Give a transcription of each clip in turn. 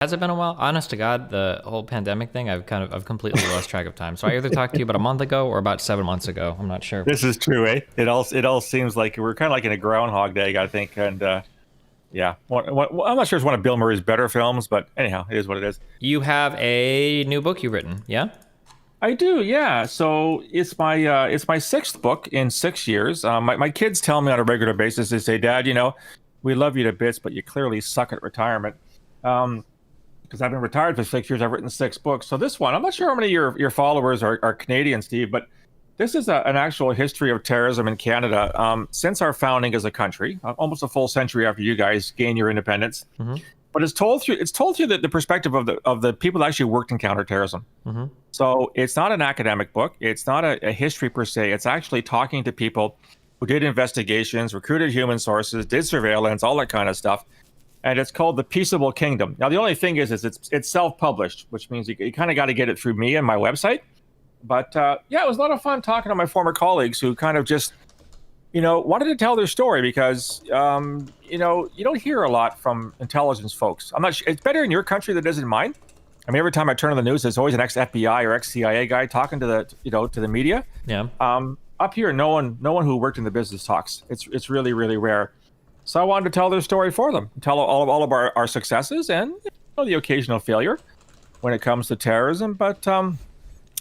Has it been a while? Honest to God, the whole pandemic thing, I've completely lost track of time. So I either talked to you about a month ago or about 7 months ago. I'm not sure. This is true, eh? It all seems like we're kind of like in a Groundhog Day, I think. And yeah, I'm not sure it's one of Bill Murray's better films, but anyhow, it is what it is. You have a new book you've written, yeah? I do, yeah. So it's my sixth book in 6 years. My kids tell me on a regular basis, they say, Dad, we love you to bits, but you clearly suck at retirement. Because I've been retired for 6 years, I've written 6 books. So this one, I'm not sure how many of your followers are Canadian, Steve, but this is an actual history of terrorism in Canada since our founding as a country, almost a full century after you guys gained your independence. Mm-hmm. But it's told through the perspective of the people that actually worked in counterterrorism. Mm-hmm. So it's not an academic book. It's not a history per se. It's actually talking to people who did investigations, recruited human sources, did surveillance, all that kind of stuff. And it's called The Peaceable Kingdom. Now, the only thing is it's self-published, which means you kind of got to get it through me and my website. But yeah, it was a lot of fun talking to my former colleagues who kind of just, wanted to tell their story because, you don't hear a lot from intelligence folks. I'm not sure. It's better in your country than it is in mine. I mean, every time I turn on the news, there's always an ex-FBI or ex-CIA guy talking to the media. Yeah. Up here, no one who worked in the business talks. It's really, really rare. So I wanted to tell their story for them, tell all of our successes and the occasional failure when it comes to terrorism. But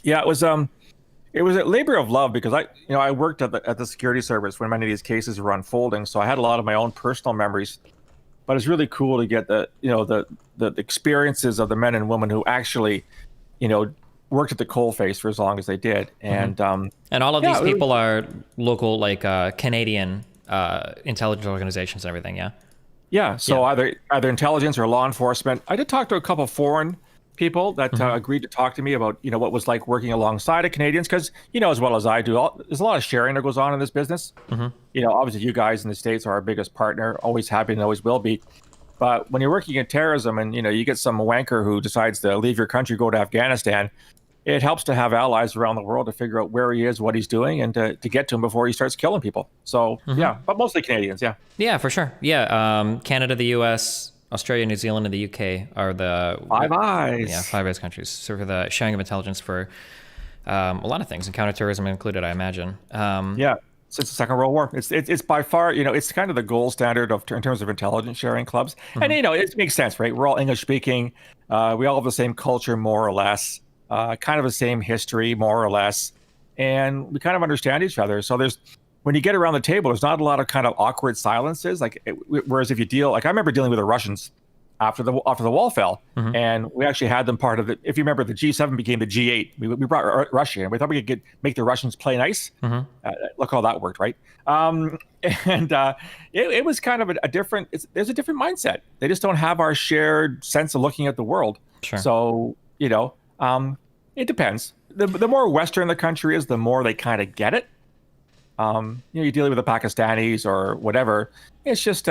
yeah, it was a labor of love because I worked at the security service when many of these cases were unfolding, so I had a lot of my own personal memories. But it's really cool to get the experiences of the men and women who actually, worked at the coalface for as long as they did. And and all of these people are local, like Canadian intelligence organizations and everything, yeah? Yeah, so either intelligence or law enforcement. I did talk to a couple foreign people that agreed to talk to me about what was like working alongside of Canadians, because as well as I do, there's a lot of sharing that goes on in this business. Obviously you guys in the States are our biggest partner, always have been and always will be. But when you're working in terrorism and you get some wanker who decides to leave your country, go to Afghanistan, it helps to have allies around the world to figure out where he is, what he's doing, and to get to him before he starts killing people. So yeah, but mostly Canadians, yeah. Yeah, for sure. Yeah, Canada, the U.S., Australia, New Zealand, and the UK are the Five Eyes. Yeah, Five Eyes countries. So for the sharing of intelligence for a lot of things, and counterterrorism included, I imagine. Yeah, since the Second World War, it's by far it's kind of the gold standard in terms of intelligence sharing clubs, and it makes sense, right? We're all English speaking, we all have the same culture more or less, kind of the same history more or less, and we kind of understand each other. So when you get around the table, there's not a lot of kind of awkward silences. Whereas if you I remember dealing with the Russians after the wall fell, and we actually had them part of it. If you remember, the G7 became the G8. We brought Russia in. We thought we could make the Russians play nice. Look how that worked, right? It was kind of a different. There's a different mindset. They just don't have our shared sense of looking at the world. Sure. So it depends. The more Western the country is, the more they kind of get it. You're dealing with the Pakistanis or whatever. It's just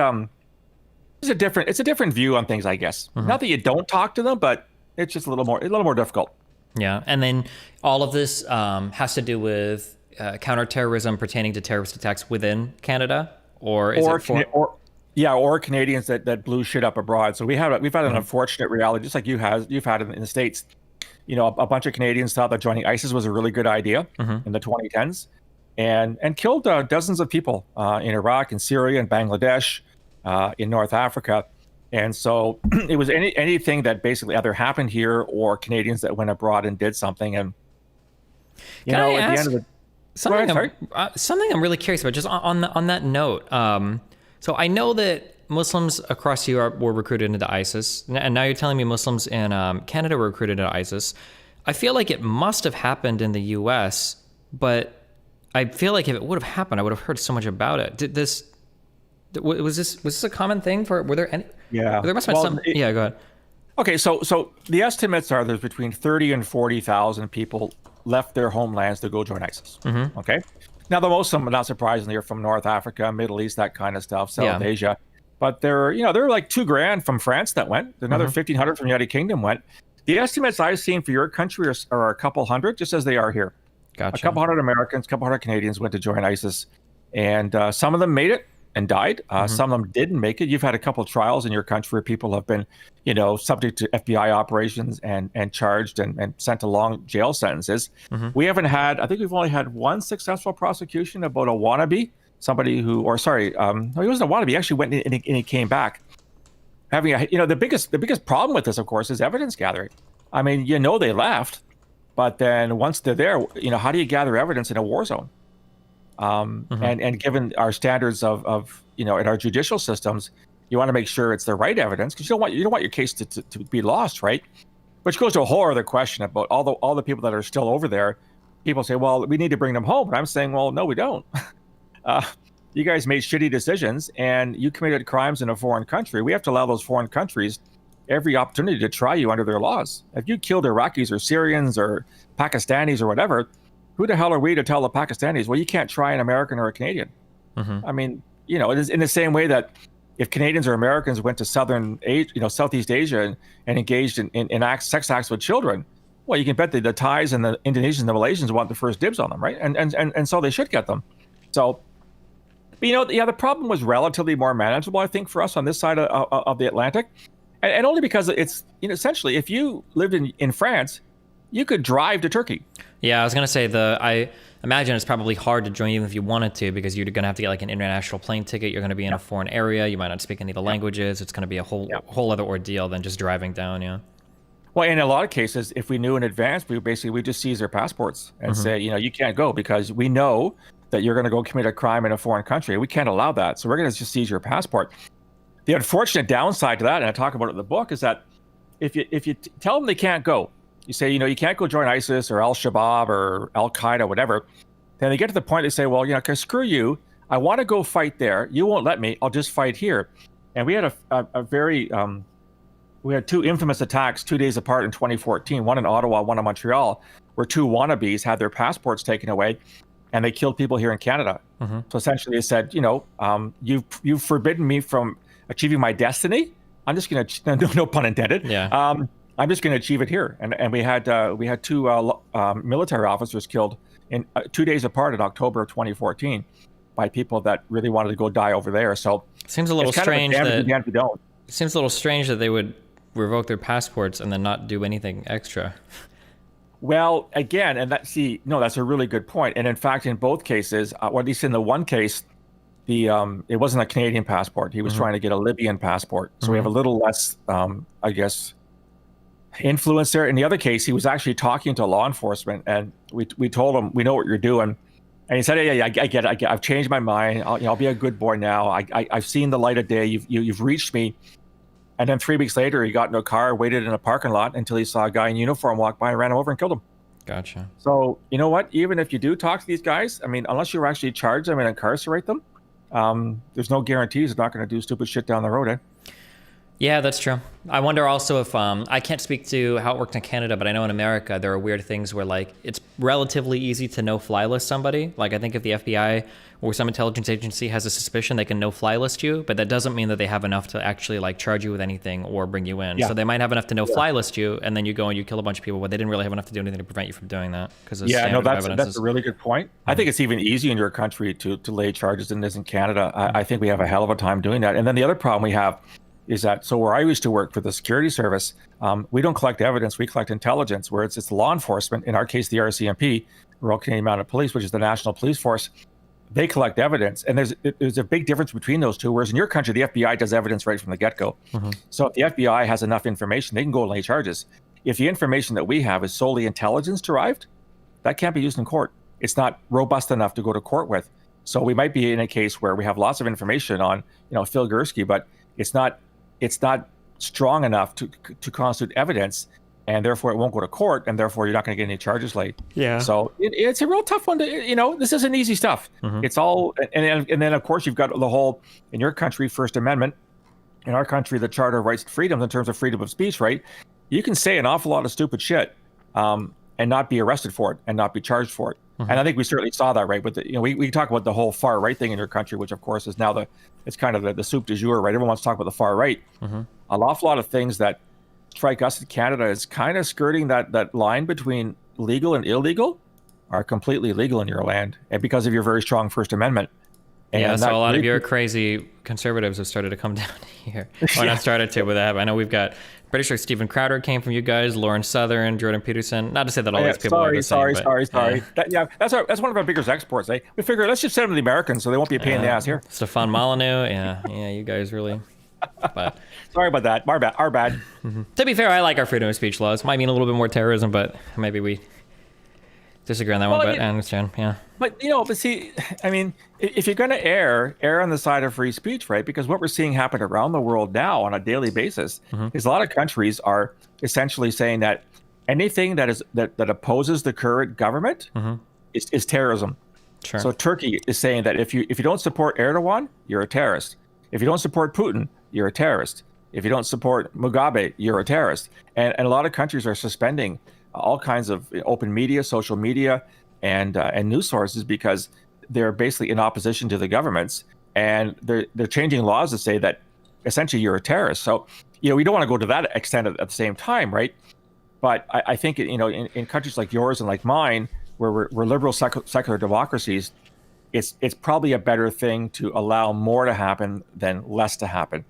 it's a different view on things, I guess. Not that you don't talk to them, but it's just a little more difficult. Yeah, and then all of this has to do with counterterrorism pertaining to terrorist attacks within Canada, or Canadians that blew shit up abroad. So we've had an unfortunate reality, just like you've had in the States. A bunch of Canadians thought that joining ISIS was a really good idea in the 2010s. And killed dozens of people in Iraq and Syria and Bangladesh, in North Africa. And so it was anything that basically either happened here or Canadians that went abroad and did something. And, at the end of the... Something I'm really curious about, just on that note. So I know that Muslims across Europe were recruited into ISIS, and now you're telling me Muslims in Canada were recruited into ISIS. I feel like it must have happened in the U.S., but I feel like if it would have happened, I would have heard so much about it. Was this a common thing were there any? Yeah. There must have been yeah, go ahead. Okay, so the estimates are there's between 30 and 40,000 people left their homelands to go join ISIS. Okay. Now, the most of them, not surprisingly, are from North Africa, Middle East, that kind of stuff, South Asia. But there are like 2,000 from France that went. Another 1,500 from the United Kingdom went. The estimates I've seen for your country are a couple hundred, just as they are here. Gotcha. A couple hundred Americans, a couple hundred Canadians went to join ISIS, and some of them made it. and died. Some of them didn't make it. You've had a couple of trials in your country where people have been, subject to FBI operations and charged and sent to long jail sentences. We haven't had, I think we've only had one successful prosecution about a wannabe, somebody who, or sorry, no, he wasn't a wannabe. He actually went and he came back. The biggest problem with this, of course, is evidence gathering. I mean, they left, but then once they're there, how do you gather evidence in a war zone? And given our standards of in our judicial systems, you want to make sure it's the right evidence, because you don't want your case to be lost, right? Which goes to a whole other question about all the people that are still over there. People say, well, we need to bring them home, and I'm saying, well, no, we don't. You guys made shitty decisions, and you committed crimes in a foreign country. We have to allow those foreign countries every opportunity to try you under their laws. If you killed Iraqis or Syrians or Pakistanis or whatever, who the hell are we to tell the Pakistanis, well, you can't try an American or a Canadian? I mean, it is in the same way that if Canadians or Americans went to Southeast Asia and engaged in sex acts with children, well, you can bet the Thais and the Indonesians and the Malaysians want the first dibs on them, right? And so they should get them. So, the problem was relatively more manageable, I think, for us on this side of the Atlantic, and only because it's essentially, if you lived in France, you could drive to Turkey. Yeah, I was gonna say I imagine it's probably hard to join even if you wanted to, because you're gonna have to get like an international plane ticket. You're gonna be in a foreign area. You might not speak any of the languages. It's gonna be a whole other ordeal than just driving down. Yeah. Well, in a lot of cases, if we knew in advance, we just seize their passports and say, you can't go because we know that you're going to go commit a crime in a foreign country. We can't allow that, so we're going to just seize your passport. The unfortunate downside to that, and I talk about it in the book, is that if you tell them they can't go, you say, you can't go join ISIS or Al-Shabaab or Al-Qaeda, whatever, then they get to the point they say, well, okay, screw you. I want to go fight there. You won't let me. I'll just fight here. And we had we had two infamous attacks 2 days apart in 2014, one in Ottawa, one in Montreal, where two wannabes had their passports taken away, and they killed people here in Canada. So essentially they said, you've forbidden me from achieving my destiny. I'm just going to, no pun intended. Yeah. I'm just going to achieve it here. And we had two military officers killed in 2 days apart in October of 2014 by people that really wanted to go die over there. So seems a little strange that it seems a little strange that they would revoke their passports and then not do anything extra. Well, again, that's a really good point. And in fact, in both cases, or at least in the one case, it wasn't a Canadian passport. He was trying to get a Libyan passport. So we have a little less, I guess, influence there. In the other case, he was actually talking to law enforcement, and we told him, we know what you're doing. And he said, yeah, I get it. I've changed my mind. I'll be a good boy now. I've seen the light of day. You've reached me. And then 3 weeks later, he got in a car, waited in a parking lot until he saw a guy in uniform walk by and ran him over and killed him. Gotcha. So, you know what? Even if you do talk to these guys, I mean, unless you actually charge them and incarcerate them, there's no guarantees they're not going to do stupid shit down the road, eh? Yeah, that's true. I wonder also if, I can't speak to how it worked in Canada, but I know in America, there are weird things where like, it's relatively easy to no-fly list somebody. Like I think if the FBI or some intelligence agency has a suspicion, they can no-fly list you, but that doesn't mean that they have enough to actually like charge you with anything or bring you in. Yeah. So they might have enough to no-fly list you, and then you go and you kill a bunch of people, but they didn't really have enough to do anything to prevent you from doing that. That's a really good point. I think it's even easier in your country to lay charges than it is in Canada. I think we have a hell of a time doing that. And then the other problem we have is that, so where I used to work for the security service, we don't collect evidence, we collect intelligence, where it's law enforcement, in our case, the RCMP, Royal Canadian Mounted Police, which is the national police force. They collect evidence, and there's a big difference between those two, whereas in your country, the FBI does evidence right from the get-go. So if the FBI has enough information, they can go and lay charges. If the information that we have is solely intelligence derived, that can't be used in court. It's not robust enough to go to court with. So we might be in a case where we have lots of information on, Phil Gurski, but it's not strong enough to constitute evidence, and therefore it won't go to court, and therefore you're not going to get any charges laid. Yeah. So it's a real tough one to, this isn't easy stuff. It's all, and then of course you've got the whole, in your country, First Amendment, in our country, the Charter of Rights and Freedoms in terms of freedom of speech, right? You can say an awful lot of stupid shit and not be arrested for it and not be charged for it. And I think we certainly saw that, right? With we talk about the whole far right thing in your country, which of course is now it's kind of the soup du jour, right? Everyone wants to talk about the far right. An awful lot of things that strike us in Canada is kind of skirting that line between legal and illegal are completely legal in your land, and because of your very strong First Amendment. Yeah, so a lot of your crazy conservatives have started to come down here. Or not started to, but they have. I know we've got, pretty sure Stephen Crowder came from you guys, Lauren Southern, Jordan Peterson. Not to say that all these people are the same. Sorry. That's one of our biggest exports. Eh? We figure let's just send them to the Americans so they won't be a pain in the ass here. Stefan Molyneux, yeah, you guys really. But sorry about that. Our bad. To be fair, I like our freedom of speech laws. Might mean a little bit more terrorism, but maybe we disagree on that one. But I understand. Yeah. But but see, I mean, if you're going to err on the side of free speech, right? Because what we're seeing happen around the world now on a daily basis is a lot of countries are essentially saying that anything that opposes the current government is terrorism. Sure. So Turkey is saying that if you don't support Erdogan, you're a terrorist. If you don't support Putin, you're a terrorist. If you don't support Mugabe, you're a terrorist. And a lot of countries are suspending all kinds of open media, social media, and news sources because they're basically in opposition to the governments, and they're changing laws to say that essentially you're a terrorist. So we don't want to go to that extent at the same time, right? But I think in countries like yours and like mine, where we're liberal secular democracies, it's probably a better thing to allow more to happen than less to happen.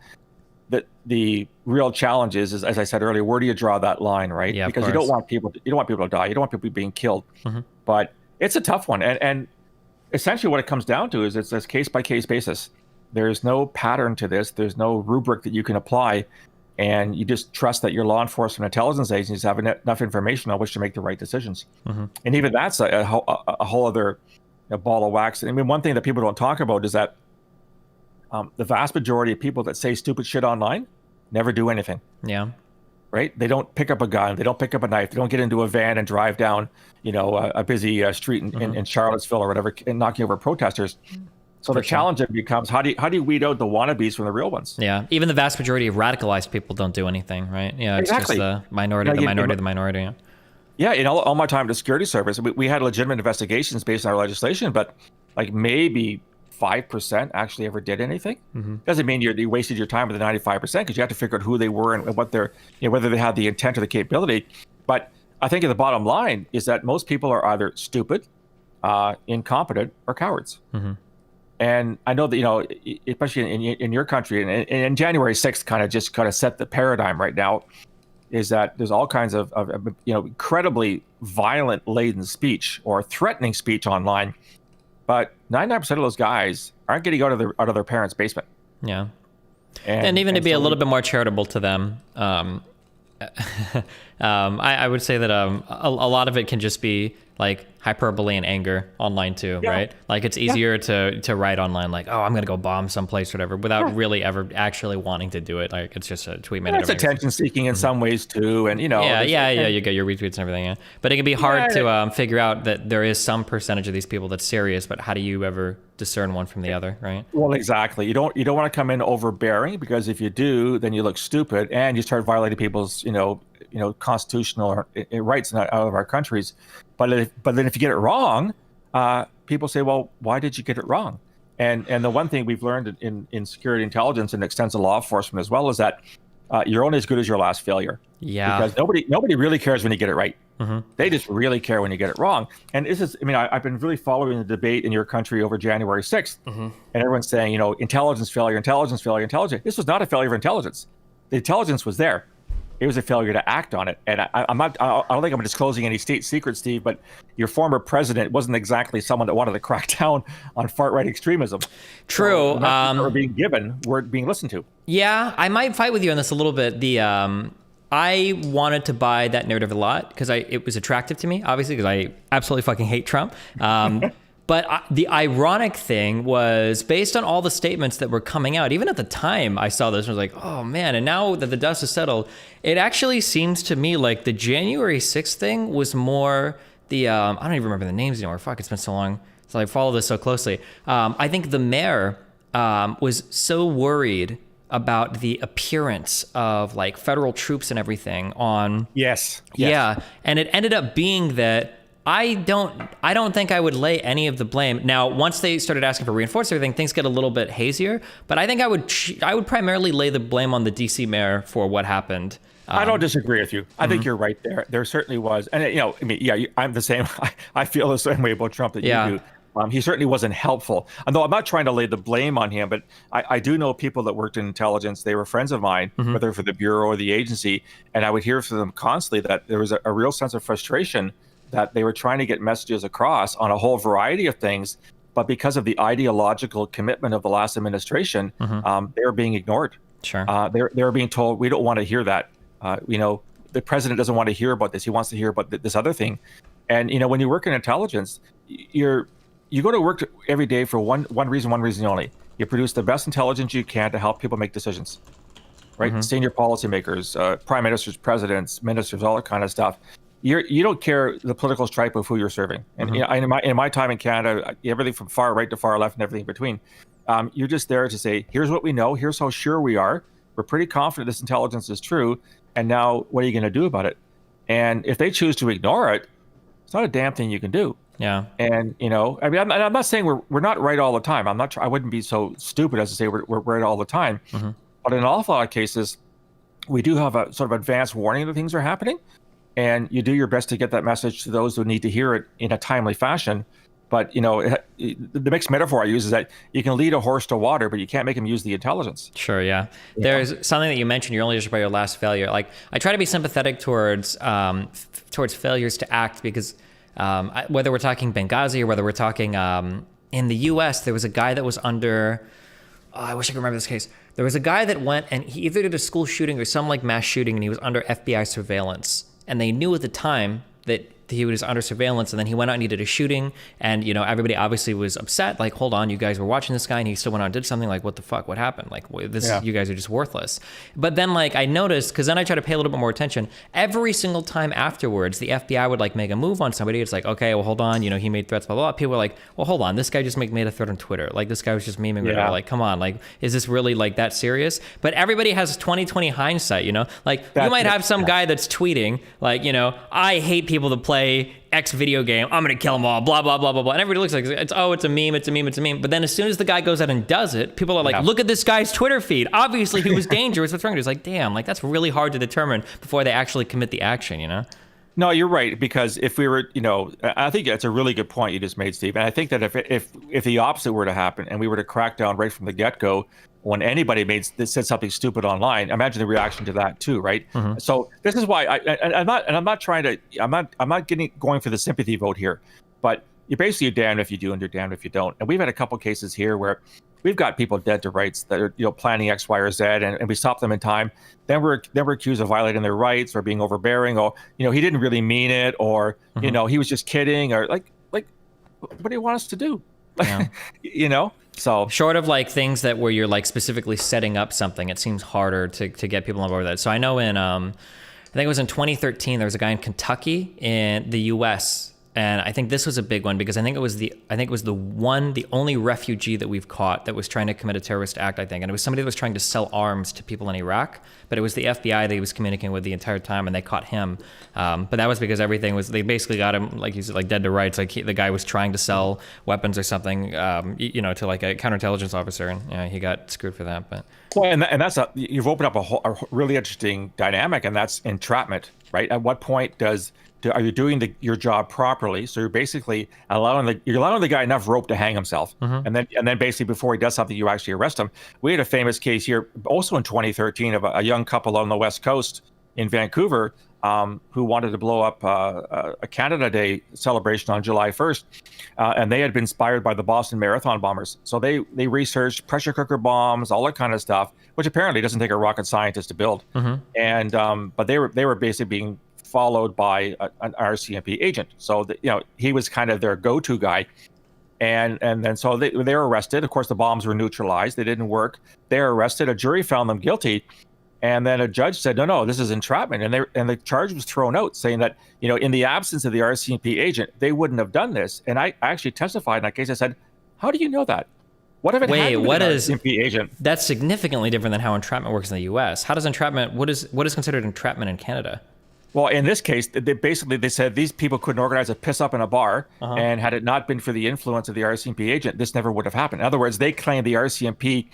The real challenge is, as I said earlier, where do you draw that line, right? Yeah, because you don't want people to die, you don't want people being killed. But it's a tough one, and essentially what it comes down to is it's this case by case basis. There's no pattern to this. There's no rubric that you can apply, and you just trust that your law enforcement intelligence agencies have enough information on which to make the right decisions. And even that's a whole other ball of wax. I mean, one thing that people don't talk about is that the vast majority of people that say stupid shit online never do anything. Yeah. Right? They don't pick up a gun. They don't pick up a knife. They don't get into a van and drive down, a busy street in Charlottesville or whatever, and knocking over protesters. So the challenge then becomes how do you weed out the wannabes from the real ones? Yeah. Even the vast majority of radicalized people don't do anything, right? Yeah. It's Exactly. just the minority, the minority. Yeah. Yeah. In all my time at the security service, we had legitimate investigations based on our legislation, but like maybe 5% actually ever did anything. Doesn't mean you wasted your time with the 95% because you have to figure out who they were and what they're, whether they had the intent or the capability. But I think the bottom line is that most people are either stupid, incompetent, or cowards. And I know that, especially in your country, and January 6th kind of set the paradigm right now, is that there's all kinds of incredibly violent laden speech or threatening speech online. But 99% of those guys aren't getting out of their parents' basement. Yeah. And even to be a little bit more charitable to them, I would say that a lot of it can just be like hyperbole and anger online too, right? Like it's easier to write online like, oh, I'm going to go bomb someplace or whatever without really ever actually wanting to do it. Like it's just a tweet made. It's attention seeking in some ways too. And, you get your retweets and everything. Yeah. But it can be hard to figure out that there is some percentage of these people that's serious, but how do you ever discern one from the other, right? Well, exactly. You don't want to come in overbearing, because if you do, then you look stupid and you start violating people's, constitutional rights out of our countries. But then if you get it wrong, people say, well, why did you get it wrong? And the one thing we've learned in security intelligence and extensive law enforcement as well is that you're only as good as your last failure. Yeah. Because nobody really cares when you get it right. They just really care when you get it wrong. And this is, I've been really following the debate in your country over January 6th, and everyone's saying, intelligence failure. This was not a failure of intelligence. The intelligence was there. It was a failure to act on it. And I don't think I'm disclosing any state secrets, Steve, but your former president wasn't exactly someone that wanted to crack down on far-right extremism. True. So the messages that were being given weren't being listened to. Yeah, I might fight with you on this a little bit. I wanted to buy that narrative a lot because it was attractive to me, obviously, because I absolutely fucking hate Trump. But the ironic thing was, based on all the statements that were coming out, even at the time I saw this, I was like, oh man, and now that the dust has settled, it actually seems to me like the January 6th thing was more the, I don't even remember the names anymore. Fuck, it's been so long. So I follow this so closely. I think the mayor was so worried about the appearance of like federal troops and everything on. Yes. Yeah. And it ended up being that I don't think I would lay any of the blame. Now, once they started asking for reinforcements, everything, things get a little bit hazier. But I think I would primarily lay the blame on the DC mayor for what happened. I don't disagree with you. I think you're right there. There certainly was, and I'm the same. I feel the same way about Trump that you do. He certainly wasn't helpful. Although I'm not trying to lay the blame on him, but I do know people that worked in intelligence. They were friends of mine, whether for the bureau or the agency, and I would hear from them constantly that there was a real sense of frustration that they were trying to get messages across on a whole variety of things, but because of the ideological commitment of the last administration, they were being ignored. Sure. They were being told, we don't want to hear that. The president doesn't want to hear about this. He wants to hear about this other thing. And when you work in intelligence, you go to work every day for one reason only. You produce the best intelligence you can to help people make decisions, right? Senior policymakers, prime ministers, presidents, ministers, all that kind of stuff. You don't care the political stripe of who you're serving. And in my time in Canada, everything from far right to far left and everything in between, you're just there to say, here's what we know, here's how sure we are. We're pretty confident this intelligence is true. And now what are you going to do about it? And if they choose to ignore it, it's not a damn thing you can do. Yeah. And, I'm not saying we're not right all the time. I wouldn't be so stupid as to say we're right all the time. But in an awful lot of cases, we do have a sort of advanced warning that things are happening. And you do your best to get that message to those who need to hear it in a timely fashion. But, the mixed metaphor I use is that you can lead a horse to water, but you can't make him use the intelligence. Sure, yeah. There's something that you mentioned, you're only just about your last failure. Like, I try to be sympathetic towards failures to act because whether we're talking Benghazi or whether we're talking in the U.S., there was a guy that was under, I wish I could remember this case. There was a guy that went and he either did a school shooting or some like mass shooting, and he was under FBI surveillance. And they knew at the time that he was under surveillance, and then he went out and he did a shooting, and everybody obviously was upset, like, hold on, you guys were watching this guy and he still went out and did something, like, what the fuck, what happened, like, you guys are just worthless. But then, like, I noticed, because then I try to pay a little bit more attention, every single time afterwards the FBI would like make a move on somebody. It's like, okay, well, hold on, he made threats, blah blah blah. People were like, well, hold on, this guy just made a threat on Twitter, like, this guy was just memeing right now. Like, come on, like, is this really like that serious? But everybody has 20/20 hindsight, like, you might have some guy that's tweeting like, I hate people that play X video game, I'm gonna kill them all, blah blah blah blah blah, and everybody looks like it's a meme. But then as soon as the guy goes out and does it, people are like, look at this guy's Twitter feed, obviously he was dangerous. What's wrong? It's like, damn, like, that's really hard to determine before they actually commit the action. No, you're right, because if we were, I think that's a really good point you just made, Steve. And I think that if the opposite were to happen and we were to crack down right from the get-go when anybody said something stupid online, imagine the reaction to that too, right? So this is why I'm not going for the sympathy vote here, but you're basically damned if you do and you're damned if you don't. And we've had a couple cases here where we've got people dead to rights that are planning X, Y, or Z, and we stop them in time. Then we're accused of violating their rights or being overbearing, or he didn't really mean it, or he was just kidding, or like what do you want us to do? Yeah. So short of like things that where you're like specifically setting up something, it seems harder to get people on board with that. So I know in I think it was in 2013, there was a guy in Kentucky in the U.S. And I think this was a big one because I think it was the only refugee that we've caught that was trying to commit a terrorist act, I think. And it was somebody that was trying to sell arms to people in Iraq, but it was the FBI that he was communicating with the entire time, and they caught him. But that was because they basically got him, like you said, like dead to rights. Like the guy was trying to sell weapons or something, to like a counterintelligence officer, and he got screwed for that. But well, and that's you've opened up a really interesting dynamic, and that's entrapment, right? At what point are you doing your job properly? So you're basically allowing the guy enough rope to hang himself, and then basically before he does something, you actually arrest him. We had a famous case here, also in 2013, of a young couple on the West Coast in Vancouver who wanted to blow up a Canada Day celebration on July 1st, and they had been inspired by the Boston Marathon bombers. So they researched pressure cooker bombs, all that kind of stuff, which apparently doesn't take a rocket scientist to build. And but they were basically being followed by an RCMP agent. So he was kind of their go-to guy. And then so they were arrested. Of course, the bombs were neutralized. They didn't work. They were arrested. A jury found them guilty. And then a judge said, no, this is entrapment. And the charge was thrown out, saying that, in the absence of the RCMP agent, they wouldn't have done this. And I actually testified in that case. I said, how do you know that? What if it had been an RCMP agent? That's significantly different than how entrapment works in the U.S. How does entrapment, what is considered entrapment in Canada? Well, in this case, they said these people couldn't organize a piss up in a bar, and had it not been for the influence of the RCMP agent, this never would have happened. In other words, they claimed the RCMP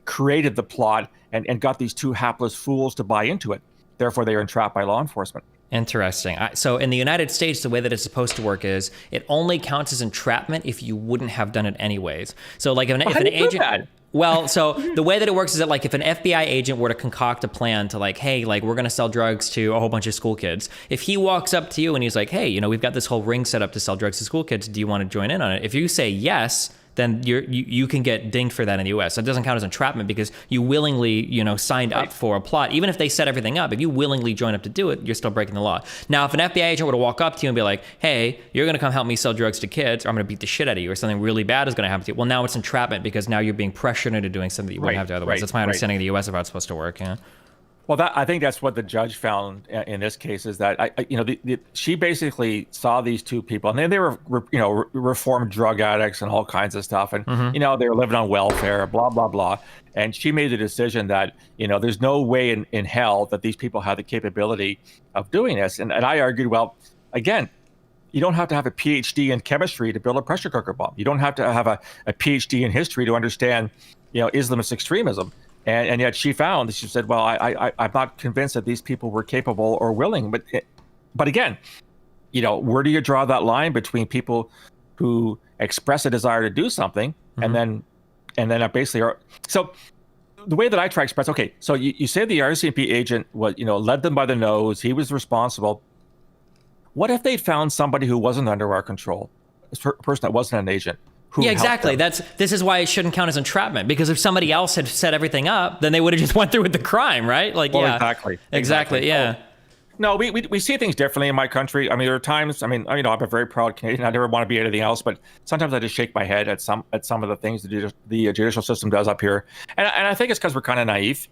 created the plot and got these two hapless fools to buy into it. Therefore, they are entrapped by law enforcement. Interesting. So in the United States, the way that it's supposed to work is it only counts as entrapment if you wouldn't have done it anyways. So like if an agent, well, so the way that it works is that like if an FBI agent were to concoct a plan to like, hey, like we're going to sell drugs to a whole bunch of school kids. If he walks up to you and he's like, hey, you know, we've got this whole ring set up to sell drugs to school kids. Do you want to join in on it? If you say yes, then you can get dinged for that in the U.S. So it doesn't count as entrapment because you willingly, you know, signed up for a plot. Even if they set everything up, if you willingly join up to do it, you're still breaking the law. Now, if an FBI agent were to walk up to you and be like, hey, you're going to come help me sell drugs to kids, or I'm going to beat the shit out of you, or something really bad is going to happen to you. Well, now it's entrapment because now you're being pressured into doing something that you wouldn't have to otherwise. That's my understanding of the U.S. of how it's supposed to work. Yeah. Well, I think that's what the judge found in this case is that she basically saw these two people, and then they were reformed drug addicts and all kinds of stuff, and they were living on welfare, blah blah blah. And she made the decision that there's no way in hell that these people have the capability of doing this. And I argued, well, again, you don't have to have a PhD in chemistry to build a pressure cooker bomb. You don't have to have a PhD in history to understand Islamist extremism. And yet she said, well, I'm not convinced that these people were capable or willing. But again, where do you draw that line between people who express a desire to do something and then basically are? So the way that I try to express, okay, so you say the RCMP agent was, led them by the nose. He was responsible. What if they found somebody who wasn't under our control, a person that wasn't an agent? Yeah, exactly. This is why it shouldn't count as entrapment, because if somebody else had set everything up, then they would have just went through with the crime, right? Like, well, yeah, exactly. Yeah. No, we see things differently in my country. I mean, there are times. I mean, I'm a very proud Canadian. I never want to be anything else, but sometimes I just shake my head at some of the things the judicial system does up here, and I think it's because we're kind of naive.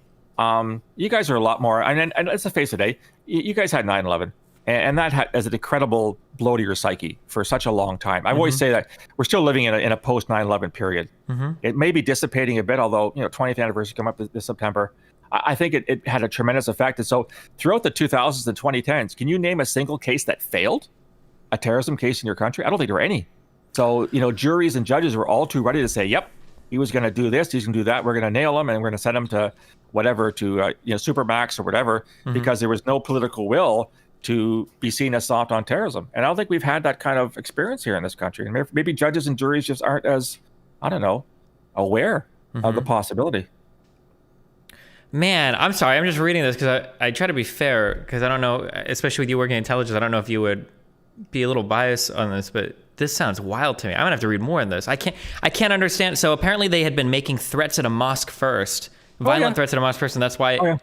You guys are a lot more. And let's face it, you guys had 9/11. And that as an incredible blow to your psyche for such a long time. I always say that we're still living in a post 9/11 period. It may be dissipating a bit, although 20th anniversary come up this September. I think it had a tremendous effect. And so throughout the 2000s and 2010s, can you name a single case that failed? A terrorism case in your country? I don't think there were any. So juries and judges were all too ready to say, yep, he was going to do this, he's going to do that. We're going to nail him, and we're going to send him to whatever, to Supermax or whatever, because there was no political will to be seen as soft on terrorism. And I don't think we've had that kind of experience here in this country. And maybe judges and juries just aren't as, aware of the possibility. Man, I'm sorry. I'm just reading this because I try to be fair, because I don't know, especially with you working in intelligence, I don't know if you would be a little biased on this, but this sounds wild to me. I'm gonna have to read more on this. I can't understand. So apparently they had been making threats at a mosque first, violent threats at a mosque first, and that's why...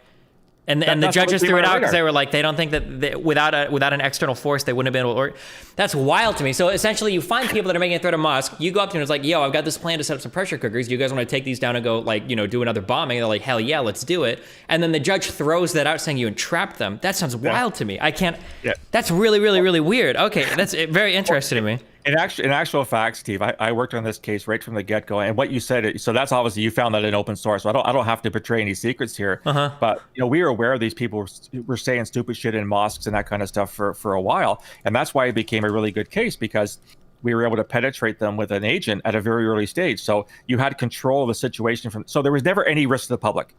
And the judges threw it out because they were like, they don't think that without an external force, they wouldn't have been able to. That's wild to me. So essentially, you find people that are making a threat of mosque. You go up to them and it's like, yo, I've got this plan to set up some pressure cookers. You guys want to take these down and go do another bombing? They're like, hell yeah, let's do it. And then the judge throws that out saying you entrapped them. That sounds wild to me. I can't. Yeah. That's really, really, really weird. Okay, that's very interesting to me. In actual fact, Steve, I worked on this case right from the get-go, and what you said, so that's obviously you found that in open source. So I don't have to betray any secrets here. But we were aware of these people were saying stupid shit in mosques and that kind of stuff for a while, and that's why it became a really good case, because we were able to penetrate them with an agent at a very early stage. So you had control of the situation so there was never any risk to the public.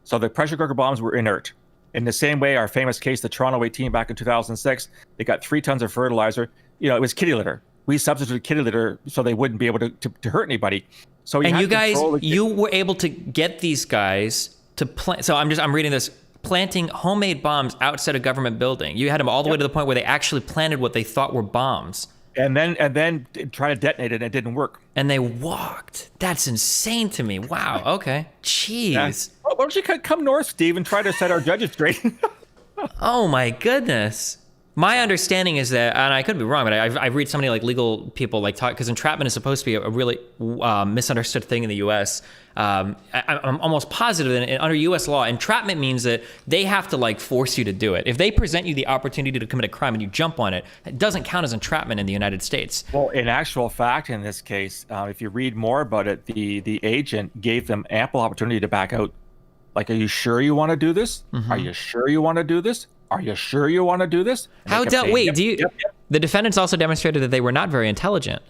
So the pressure cooker bombs were inert. In the same way, our famous case, the Toronto 18 back in 2006, they got 3 tons of fertilizer. It was kitty litter. We substituted kitty litter so they wouldn't be able to hurt anybody. So you guys, you were able to get these guys to plant. So I'm reading this, planting homemade bombs outside a government building. You had them all the way to the point where they actually planted what they thought were bombs. And then try to detonate it, and it didn't work. And they walked. That's insane to me. Wow. Okay. Jeez. Yeah. Well, why don't you come north, Steve, and try to set our judges straight? Oh my goodness. My understanding is that, and I could be wrong, but I read so many legal people talk, because entrapment is supposed to be a really misunderstood thing in the U.S. I'm almost positive that under U.S. law, entrapment means that they have to force you to do it. If they present you the opportunity to commit a crime and you jump on it, it doesn't count as entrapment in the United States. Well, in actual fact, in this case, if you read more about it, the agent gave them ample opportunity to back out. Are you sure you want to do this? Are you sure you want to do this? Are you sure you want to do this? How wait, yep, do you? Yep. The defendants also demonstrated that they were not very intelligent.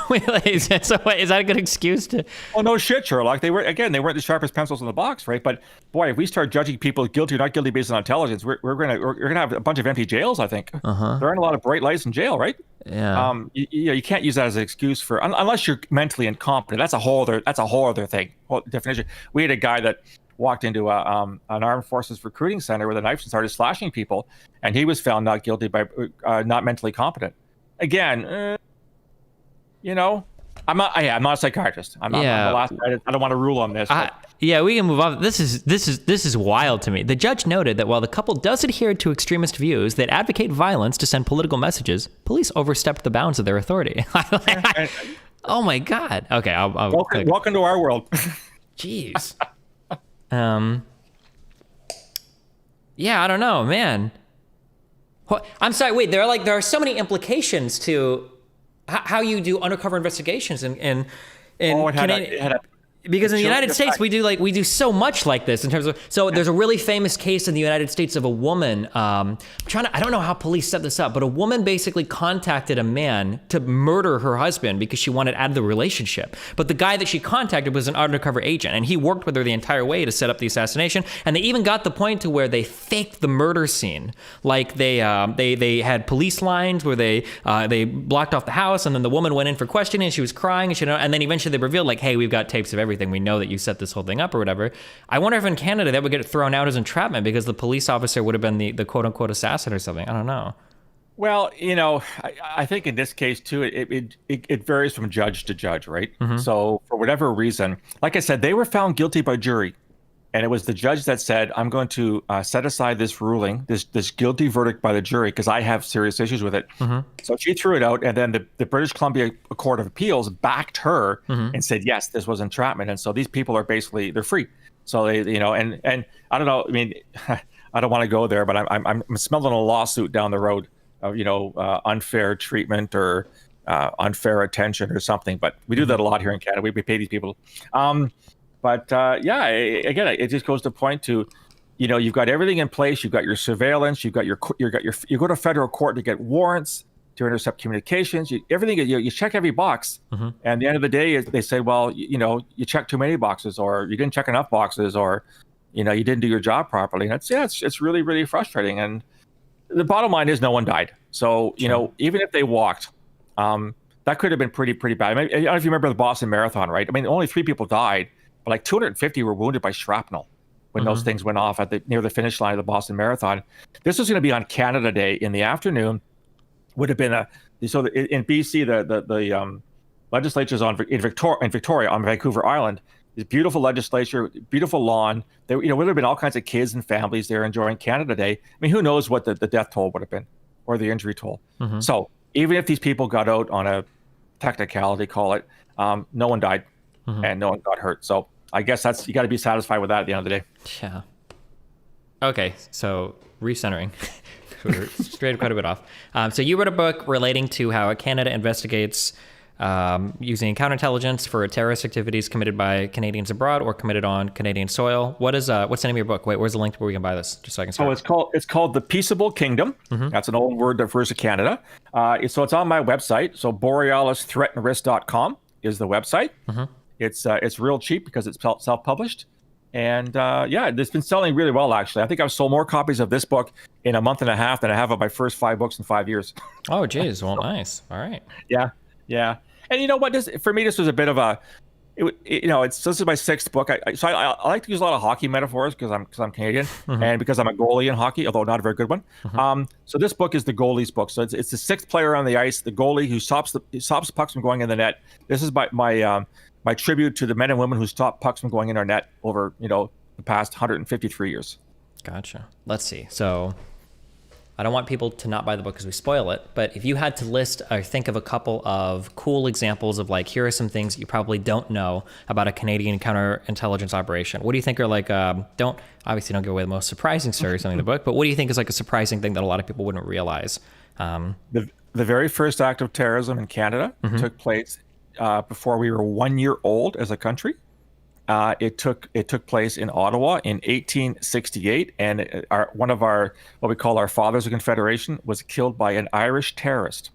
So is that a good excuse to? Oh, no shit, Sherlock. They weren't the sharpest pencils in the box, right? But boy, if we start judging people guilty or not guilty based on intelligence, we're gonna have a bunch of empty jails. I think there aren't a lot of bright lights in jail, right? Yeah. You can't use that as an excuse for unless you're mentally incompetent. That's a whole other thing. Whole definition. We had a guy that walked into an armed forces recruiting center with a knife and started slashing people, and he was found not guilty by not mentally competent. Again, I'm not a psychiatrist. I'm the last guy. I don't want to rule on this. Yeah, we can move on. This is wild to me. The judge noted that while the couple does adhere to extremist views that advocate violence to send political messages, police overstepped the bounds of their authority. Oh my God. Okay, welcome to our world. Jeez. Yeah, I don't know, man. I'm sorry. Wait, there are so many implications to how you do undercover investigations because in the United States we do so much like this in terms of. So there's a really famous case in the United States of a woman. I don't know how police set this up, but a woman basically contacted a man to murder her husband because she wanted out of the relationship. But the guy that she contacted was an undercover agent, and he worked with her the entire way to set up the assassination. And they even got the point to where they faked the murder scene. Like they had police lines where they blocked off the house, and then the woman went in for questioning, and she was crying, and then eventually they revealed, like, hey, we've got tapes of everything. We know that you set this whole thing up or whatever. I wonder if in Canada that would get thrown out as entrapment because the police officer would have been the quote unquote assassin or something. I don't know. Well, I think in this case too, it varies from judge to judge, right? So for whatever reason, like I said, they were found guilty by jury, and it was the judge that said, "I'm going to set aside this ruling, this guilty verdict by the jury, because I have serious issues with it." So she threw it out, and then the British Columbia Court of Appeals backed her and said, "Yes, this was entrapment." And so these people are basically they're free. So they, and I don't know. I mean, I don't want to go there, but I'm smelling a lawsuit down the road of unfair treatment or unfair attention or something. But we do that a lot here in Canada. We pay these people. But again, it just goes to point to, you've got everything in place. You've got your surveillance. You go to federal court to get warrants to intercept communications. Everything. You check every box. And at the end of the day, they say, well, you checked too many boxes, or you didn't check enough boxes, or you didn't do your job properly. And it's really, really frustrating. And the bottom line is no one died. So even if they walked, that could have been pretty bad. I don't know if you remember the Boston Marathon, right? I mean, only 3 people died. Like 250 were wounded by shrapnel when those things went off near the finish line of the Boston Marathon. This was going to be on Canada Day in the afternoon. Would have been in BC the legislature's in Victoria on Vancouver Island. This beautiful legislature, beautiful lawn. There would have been all kinds of kids and families there enjoying Canada Day. I mean, who knows what the death toll would have been or the injury toll. So even if these people got out on a technicality, call it, no one died and no one got hurt. So I guess you got to be satisfied with that at the end of the day. Yeah. Okay, so recentering. We're strayed quite a bit off. So you wrote a book relating to how Canada investigates using counterintelligence for terrorist activities committed by Canadians abroad or committed on Canadian soil. What's the name of your book? Wait, where's the link to where we can buy this? Just so I can start. Oh, it's called The Peaceable Kingdom. That's an old word that refers to Canada. So it's on my website. So borealisthreatandrisk.com is the website. It's real cheap because it's self-published. And it's been selling really well, actually. I think I've sold more copies of this book in a month and a half than I have of my first 5 books in 5 years. Oh, geez. Well, nice. All right. Yeah. And you know what? For me, this was a bit of a, this is my 6th book. I like to use a lot of hockey metaphors because I'm Canadian and because I'm a goalie in hockey, although not a very good one. So this book is the goalie's book. So it's the 6th player on the ice, the goalie who stops the pucks from going in the net. This is my tribute to the men and women who stopped pucks from going in our net over, the past 153 years. Gotcha. Let's see. So I don't want people to not buy the book because we spoil it, but if you had to list or think of a couple of cool examples of here are some things that you probably don't know about a Canadian counterintelligence operation. What do you think are don't give away the most surprising stories in the book, but what do you think is a surprising thing that a lot of people wouldn't realize? The very first act of terrorism in Canada took place before we were 1 year old as a country. It took place in Ottawa in 1868, and one of our what we call our Fathers of Confederation was killed by an Irish terrorist.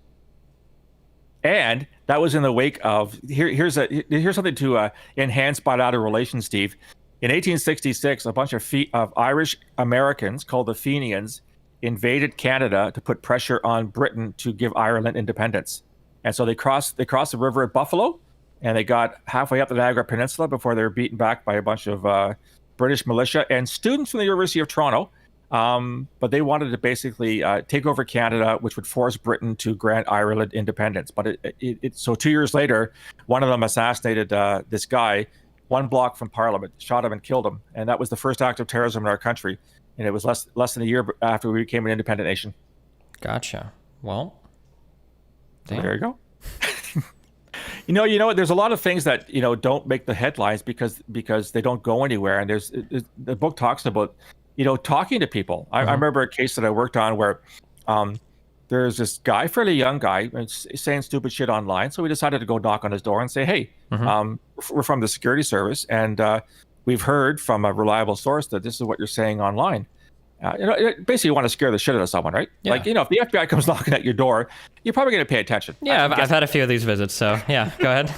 And that was in the wake of here's something to enhance bilateral relations, Steve. In 1866, a bunch of Irish Americans called the Fenians invaded Canada to put pressure on Britain to give Ireland independence. And so they crossed the river at Buffalo, and they got halfway up the Niagara Peninsula before they were beaten back by a bunch of British militia and students from the University of Toronto. But they wanted to basically take over Canada, which would force Britain to grant Ireland independence. But so 2 years later, one of them assassinated this guy 1 block from Parliament, shot him and killed him. And that was the first act of terrorism in our country. And it was less than a year after we became an independent nation. Gotcha. Well, so there you go. You know what? There's a lot of things that don't make the headlines because they don't go anywhere. And the book talks about talking to people. I remember a case that I worked on where there's this guy, fairly young guy, saying stupid shit online. So we decided to go knock on his door and say, hey, we're from the security service, and we've heard from a reliable source that this is what you're saying online. Basically you want to scare the shit out of someone, right? Yeah. Like, if the FBI comes knocking at your door, you're probably going to pay attention. Yeah, I've had a few of these visits, so yeah, go ahead.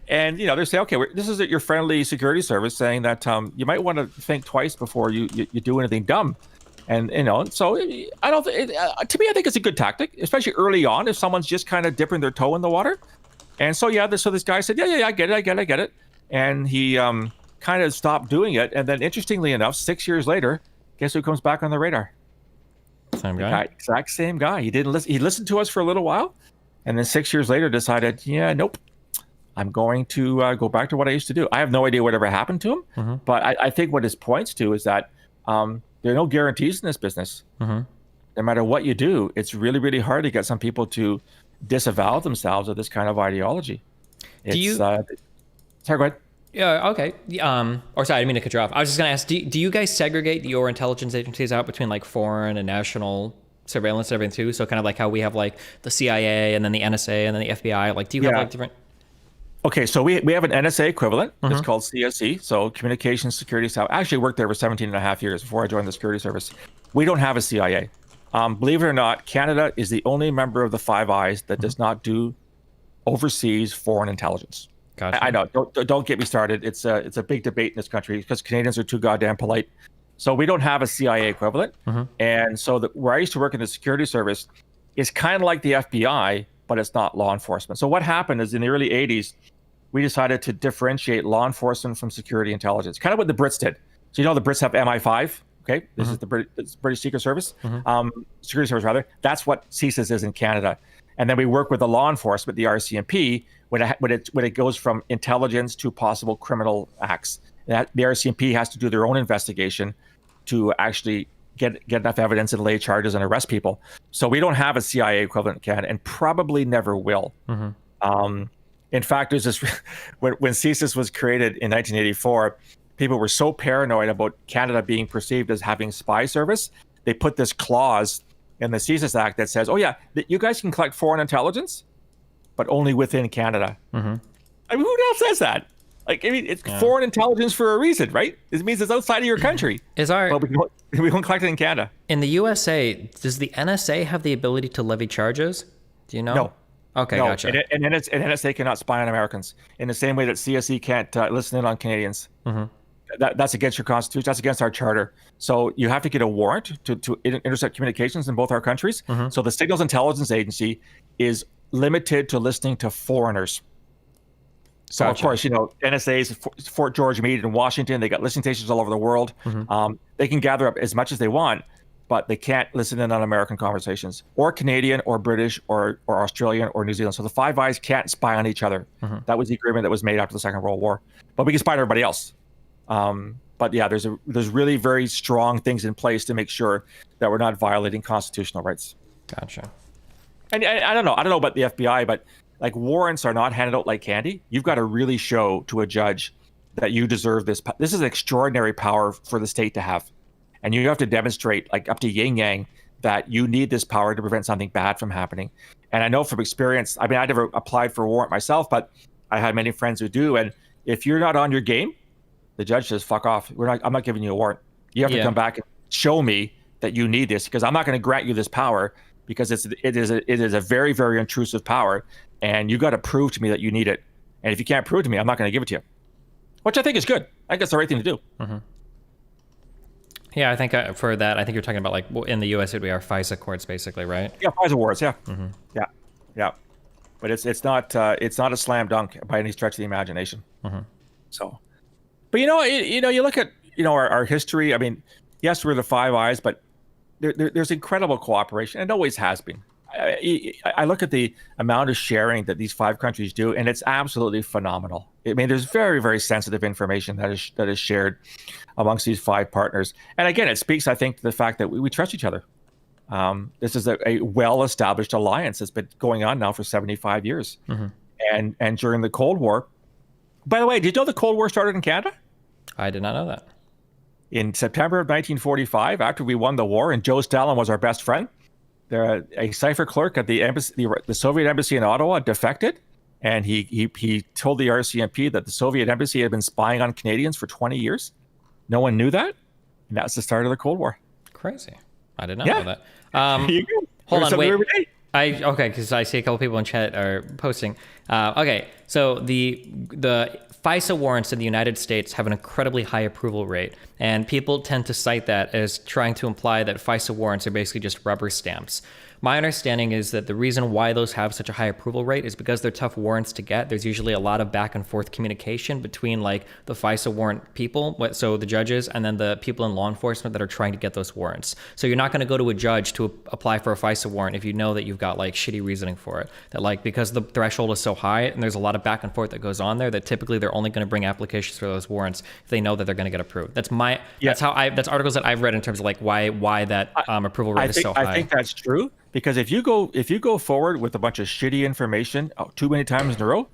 And they say, okay, this is your friendly security service saying that you might want to think twice before you do anything dumb. And so I don't. To me, I think it's a good tactic, especially early on, if someone's just kind of dipping their toe in the water. And so this guy said, yeah, I get it, and he kind of stopped doing it. And then, interestingly enough, 6 years later, guess who comes back on the radar? Same guy. Exact same guy. He didn't listen. He listened to us for a little while, and then 6 years later decided, yeah, nope. I'm going to go back to what I used to do. I have no idea whatever happened to him, but I think what this points to is that there are no guarantees in this business. No matter what you do, it's really, really hard to get some people to disavow themselves of this kind of ideology. Sorry, go ahead. Yeah, okay. Or sorry, I didn't mean to cut you off. I was just going to ask, do you guys segregate your intelligence agencies out between like foreign and national surveillance and everything too? So kind of like how we have like the CIA and then the NSA and then the FBI. Like, do you have like different... Okay, so we have an NSA equivalent. It's called CSE, so Communications Security Staff. I actually worked there for 17 and a half years before I joined the security service. We don't have a CIA. Believe it or not, Canada is the only member of the Five Eyes that does not do overseas foreign intelligence. Gotcha. I know. Don't get me started. It's a big debate in this country because Canadians are too goddamn polite. So we don't have a CIA equivalent. And so where I used to work in the security service is kind of like the FBI, but it's not law enforcement. So what happened is in the early 80s, we decided to differentiate law enforcement from security intelligence, kind of what the Brits did. So the Brits have MI5, okay? This is the British Secret Service, Security Service rather. That's what CSIS is in Canada. And then we work with the law enforcement, the RCMP, when it goes from intelligence to possible criminal acts. The RCMP has to do their own investigation to actually get enough evidence and lay charges and arrest people. So we don't have a CIA equivalent in Canada and probably never will. In fact, there's this when CSIS was created in 1984, people were so paranoid about Canada being perceived as having spy service, they put this clause in the CSIS Act that says, oh yeah, you guys can collect foreign intelligence, but only within Canada. I mean, who else says that? Like, I mean, it's foreign intelligence for a reason, right? It means it's outside of your country. But we don't collect it in Canada. In the USA, does the NSA have the ability to levy charges? Do you know? No. Okay, no. gotcha. And NSA cannot spy on Americans in the same way that CSE can't listen in on Canadians. That's against your constitution. That's against our charter. So you have to get a warrant to intercept communications in both our countries. So the Signals Intelligence Agency is limited to listening to foreigners. So of course, NSA is Fort George Meade in Washington. They got listening stations all over the world. They can gather up as much as they want, but they can't listen in on American conversations, or Canadian, or British, or Australian, or New Zealand. So the Five Eyes can't spy on each other. That was the agreement that was made after the Second World War. But we can spy on everybody else. But yeah, there's really very strong things in place to make sure that we're not violating constitutional rights. Gotcha. And I don't know about the FBI, but like warrants are not handed out like candy. You've got to really show to a judge that you deserve this. This is extraordinary power for the state to have. And you have to demonstrate, like up to yin yang, that you need this power to prevent something bad from happening. And I know from experience, I mean, I never applied for a warrant myself, but I had many friends who do. And if you're not on your game, The judge says, "Fuck off. I'm not giving you a warrant. You have to come back and show me that you need this, because I'm not going to grant you this power, because it is a very, very intrusive power, and you got to prove to me that you need it. And if you can't prove it to me, I'm not going to give it to you." Which I think is good. I think it's the right thing to do. Mm-hmm. Yeah, I think for that, I think you're talking about like in the U.S. it'd be our FISA courts, basically, right? Yeah, FISA warrants. Yeah, mm-hmm. yeah. But it's not a slam dunk by any stretch of the imagination. Mm-hmm. So, but you look at our history. I mean, yes, we're the Five Eyes, but there's incredible cooperation, and always has been. I look at the amount of sharing that these 5 countries do, and it's absolutely phenomenal. I mean, there's very, very sensitive information that is shared amongst these 5 partners. And again, it speaks, I think, to the fact that we trust each other. This is a well-established alliance that's been going on now for 75 years. Mm-hmm. And during the Cold War, by the way, did you know the Cold War started in Canada? I did not know that. In September of 1945, after we won the war, and Joe Stalin was our best friend, a cipher clerk at the embassy, the Soviet embassy in Ottawa, defected, and he told the RCMP that the Soviet embassy had been spying on Canadians for 20 years. No one knew that, and that's the start of the Cold War. Crazy. I did not know that. Hold on, wait. Okay, because I see a couple people in chat are posting. Okay, so the FISA warrants in the United States have an incredibly high approval rate, and people tend to cite that as trying to imply that FISA warrants are basically just rubber stamps. My understanding is that the reason why those have such a high approval rate is because they're tough warrants to get. There's usually a lot of back and forth communication between like the FISA warrant people, so the judges, and then the people in law enforcement that are trying to get those warrants. So you're not going to go to a judge to apply for a FISA warrant if you know that you've got like shitty reasoning for it. That like, because the threshold is so high and there's a lot of back and forth that goes on there, that typically they're only going to bring applications for those warrants if they know that they're going to get approved. That's that's articles that I've read in terms of like why that approval rate is so high. I think that's true. Because if you go forward with a bunch of shitty information too many times in a row,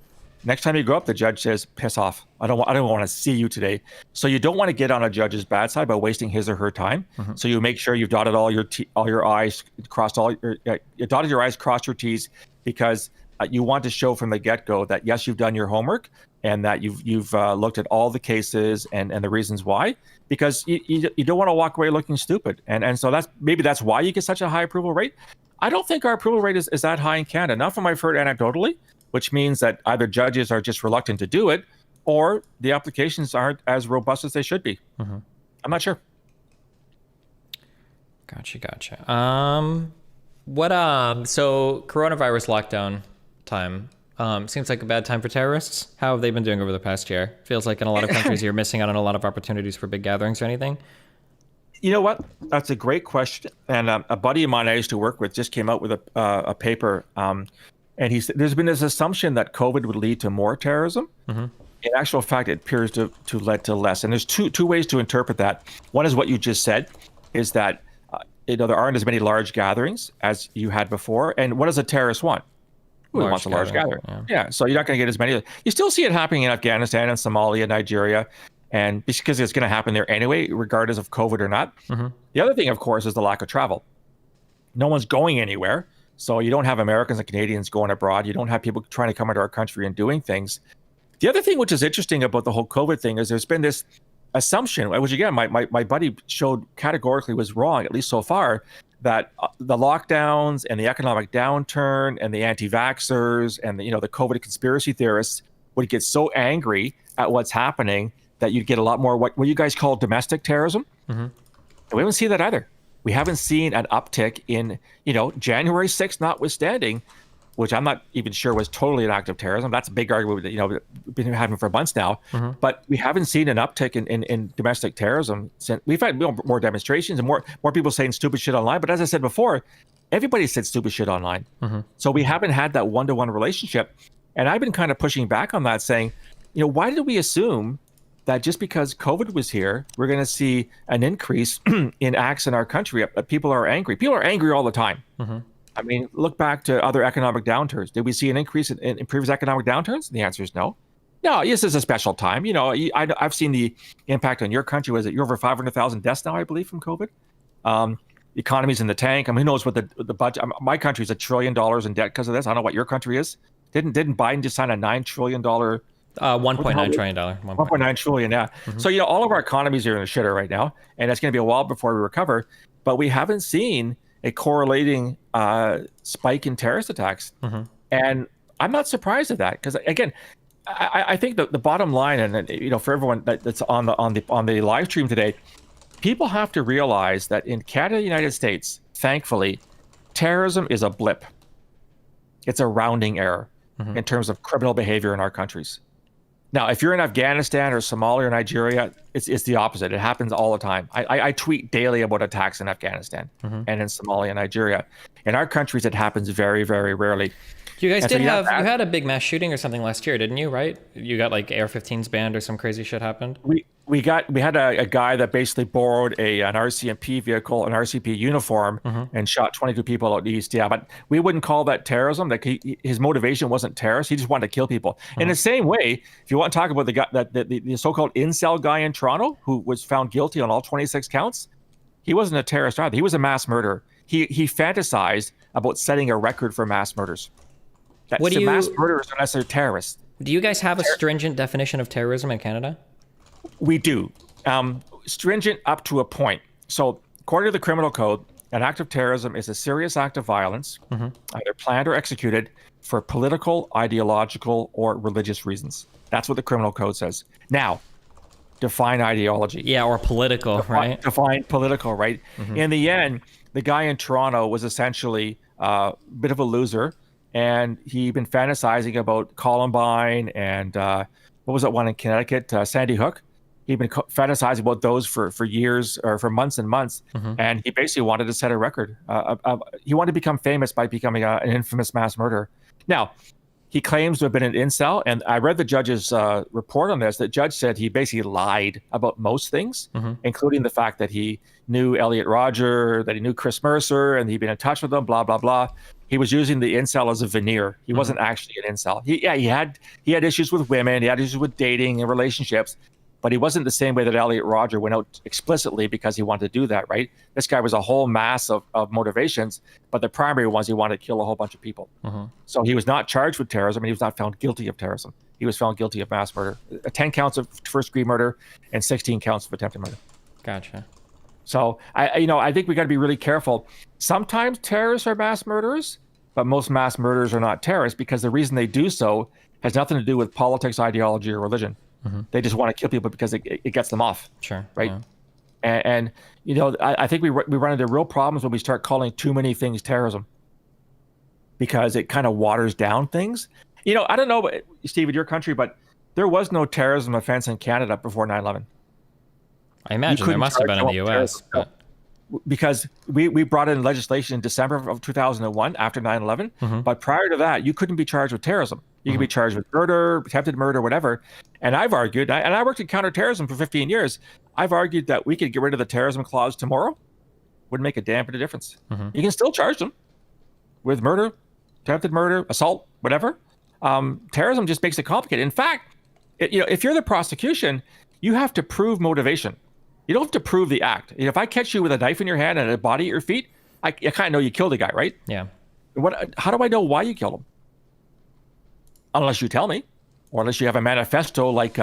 next time you go up, the judge says, "Piss off. I don't want to see you today." So you don't want to get on a judge's bad side by wasting his or her time. Mm-hmm. So you make sure you've dotted all your I's, crossed you dotted your I's, crossed your T's, because you want to show from the get-go that yes, you've done your homework and that you've looked at all the cases and the reasons why. Because you don't want to walk away looking stupid, and so that's why you get such a high approval rate. I don't think our approval rate is that high in Canada. Not from what I've heard anecdotally, which means that either judges are just reluctant to do it, or the applications aren't as robust as they should be. Mm-hmm. I'm not sure. Gotcha. So coronavirus lockdown time seems like a bad time for terrorists. How have they been doing over the past year? Feels like in a lot of countries you're missing out on a lot of opportunities for big gatherings or anything. You know what? That's a great question. And a buddy of mine I used to work with just came out with a paper. And there's been this assumption that COVID would lead to more terrorism. Mm-hmm. In actual fact, it appears to lead to less. And there's two ways to interpret that. One is what you just said, is that there aren't as many large gatherings as you had before. And what does a terrorist want? Who wants a large gathering? Yeah. So you're not going to get as many. You still see it happening in Afghanistan and Somalia, Nigeria. And because it's going to happen there anyway, regardless of COVID or not. Mm-hmm. The other thing, of course, is the lack of travel. No one's going anywhere. So you don't have Americans and Canadians going abroad. You don't have people trying to come into our country and doing things. The other thing which is interesting about the whole COVID thing is there's been this assumption, which again, my buddy showed categorically was wrong, at least so far, that the lockdowns and the economic downturn and the anti-vaxxers and the COVID conspiracy theorists would get so angry at what's happening that you'd get a lot more what you guys call domestic terrorism. Mm-hmm. And we haven't seen that either. We haven't seen an uptick in, January 6th notwithstanding, which I'm not even sure was totally an act of terrorism. That's a big argument that, we've been having for months now. Mm-hmm. But we haven't seen an uptick in domestic terrorism. We've had more demonstrations and more people saying stupid shit online. But as I said before, everybody said stupid shit online. Mm-hmm. So we haven't had that one-to-one relationship. And I've been kind of pushing back on that, saying, why did we assume that just because COVID was here, we're going to see an increase in acts in our country? People are angry. People are angry all the time. Mm-hmm. I mean, look back to other economic downturns. Did we see an increase in previous economic downturns? The answer is no. No, this is a special time. I've seen the impact on your country. Was it you're over 500,000 deaths now, I believe, from COVID? The economy's in the tank. I mean, who knows what the budget? My country's $1 trillion in debt because of this. I don't know what your country is. Didn't Biden just sign a $9 trillion $1.9 trillion. 1.9 trillion, yeah. So, all of our economies are in the shitter right now, and it's going to be a while before we recover. But we haven't seen a correlating spike in terrorist attacks. And I'm not surprised at that, because, again, I think the bottom line, and for everyone that's on the live stream today, people have to realize that in Canada, United States, thankfully, terrorism is a blip. It's a rounding error in terms of criminal behavior in our countries. Now, if you're in Afghanistan or Somalia or Nigeria, it's the opposite. It happens all the time. I tweet daily about attacks in Afghanistan and in Somalia and Nigeria. In our countries, it happens very, very rarely. You guys you had a big mass shooting or something last year, didn't you? Right? You got like AR-15s banned or some crazy shit happened. We had a guy that basically borrowed an RCMP vehicle, an RCP uniform, and shot 22 people out east. Yeah, but we wouldn't call that terrorism. Like his motivation wasn't terrorist. He just wanted to kill people. In the same way, if you want to talk about the guy, the so-called incel guy in Toronto who was found guilty on all 26 counts, he wasn't a terrorist either. He was a mass murderer. He fantasized about setting a record for mass murders. Mass murderers unless they're terrorists. Do you guys have a stringent definition of terrorism in Canada? We do. Stringent up to a point. So according to the criminal code, an act of terrorism is a serious act of violence, either planned or executed for political, ideological, or religious reasons. That's what the criminal code says. Now, define ideology. Yeah, or political, right? Define political, right? In the end, the guy in Toronto was essentially a bit of a loser, and he'd been fantasizing about Columbine and what was that one in Connecticut, Sandy Hook? He'd been fantasizing about those for years, or for months and months, and he basically wanted to set a record. He wanted to become famous by becoming an infamous mass murderer. Now, he claims to have been an incel, and I read the judge's report on this. The judge said he basically lied about most things, including the fact that he knew Elliot Rodger, that he knew Chris Mercer, and he'd been in touch with them, blah, blah, blah. He was using the incel as a veneer. He wasn't actually an incel. He had issues with women. He had issues with dating and relationships, but he wasn't the same way that Elliot Rodger went out explicitly because he wanted to do that, right? This guy was a whole mass of motivations, but the primary ones, he wanted to kill a whole bunch of people. So he was not charged with terrorism, and he was not found guilty of terrorism. He was found guilty of mass murder, 10 counts of first-degree murder and 16 counts of attempted murder. Gotcha. So I think we got to be really careful. Sometimes terrorists are mass murderers, but most mass murderers are not terrorists, because the reason they do so has nothing to do with politics, ideology, or religion. They just want to kill people because it gets them off. Sure. Right. Yeah. And I think we run into real problems when we start calling too many things terrorism, because it kind of waters down things. I don't know, Steve, in your country, but there was no terrorism offense in Canada before 9/11. I imagine there must have been in the U.S. Because we brought in legislation in December of 2001 after 9/11. But prior to that, you couldn't be charged with terrorism. You could be charged with murder, attempted murder, whatever. And I've argued, and I worked in counterterrorism for 15 years, I've argued that we could get rid of the terrorism clause tomorrow. Wouldn't make a damn bit of difference. You can still charge them with murder, attempted murder, assault, whatever. Terrorism just makes it complicated. In fact, if you're the prosecution, you have to prove motivation. You don't have to prove the act. If I catch you with a knife in your hand and a body at your feet, I kind of know you killed the guy, right? Yeah. How do I know why you killed him? Unless you tell me, or unless you have a manifesto like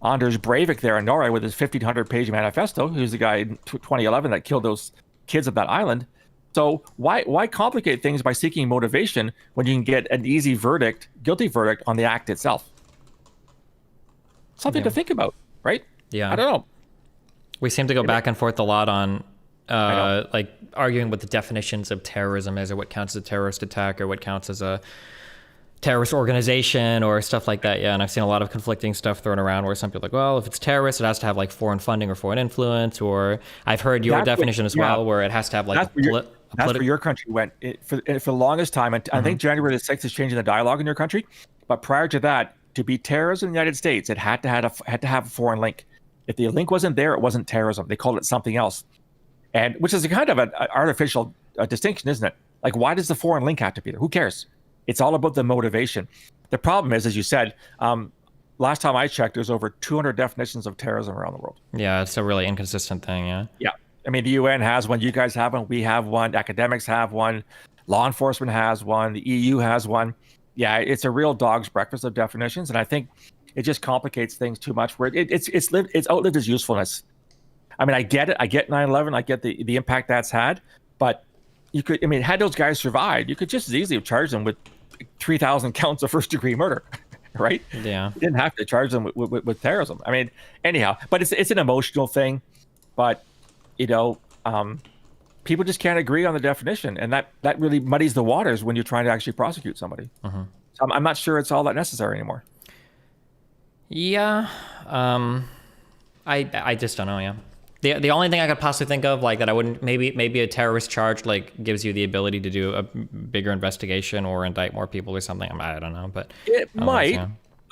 Anders Breivik there in Norway with his 1,500-page manifesto, who's the guy in 2011 that killed those kids at that island. So why complicate things by seeking motivation when you can get an easy verdict, guilty verdict, on the act itself? Something to think about, right? Yeah. I don't know. We seem to go back and forth a lot on like arguing what the definitions of terrorism is, or what counts as a terrorist attack, or what counts as a terrorist organization, or stuff like that. Yeah, and I've seen a lot of conflicting stuff thrown around where some people are like, well, if it's terrorist, it has to have like foreign funding or foreign influence, or I've heard your definition as well, where it has to have like that's where your country went for the longest time. And I think January the 6th is changing the dialogue in your country. But prior to that, to be terrorism in the United States, it had to have a foreign link. If the link wasn't there, it wasn't terrorism. They called it something else, and which is a kind of an artificial distinction, isn't it? Like, why does the foreign link have to be there? Who cares? It's all about the motivation. The problem is, as you said, last time I checked, there's over 200 definitions of terrorism around the world. Yeah, it's a really inconsistent thing. Yeah. Yeah. I mean, the UN has one. You guys have one. We have one. Academics have one. Law enforcement has one. The EU has one. Yeah, it's a real dog's breakfast of definitions. And I think it just complicates things too much. Where it's outlived its usefulness. I mean, I get it. I get 9/11. I get the impact that's had. But you could, I mean, had those guys survived, you could just as easily have charged them with 3,000 counts of first-degree murder, right? Yeah. You didn't have to charge them with terrorism. I mean, anyhow, but it's an emotional thing. But people just can't agree on the definition, and that really muddies the waters when you're trying to actually prosecute somebody. Mm-hmm. So I'm not sure it's all that necessary anymore. Yeah. I just don't know. Yeah. The only thing I could possibly think of, like, that I wouldn't, maybe a terrorist charge, like, gives you the ability to do a bigger investigation or indict more people or something. I don't know, but it might.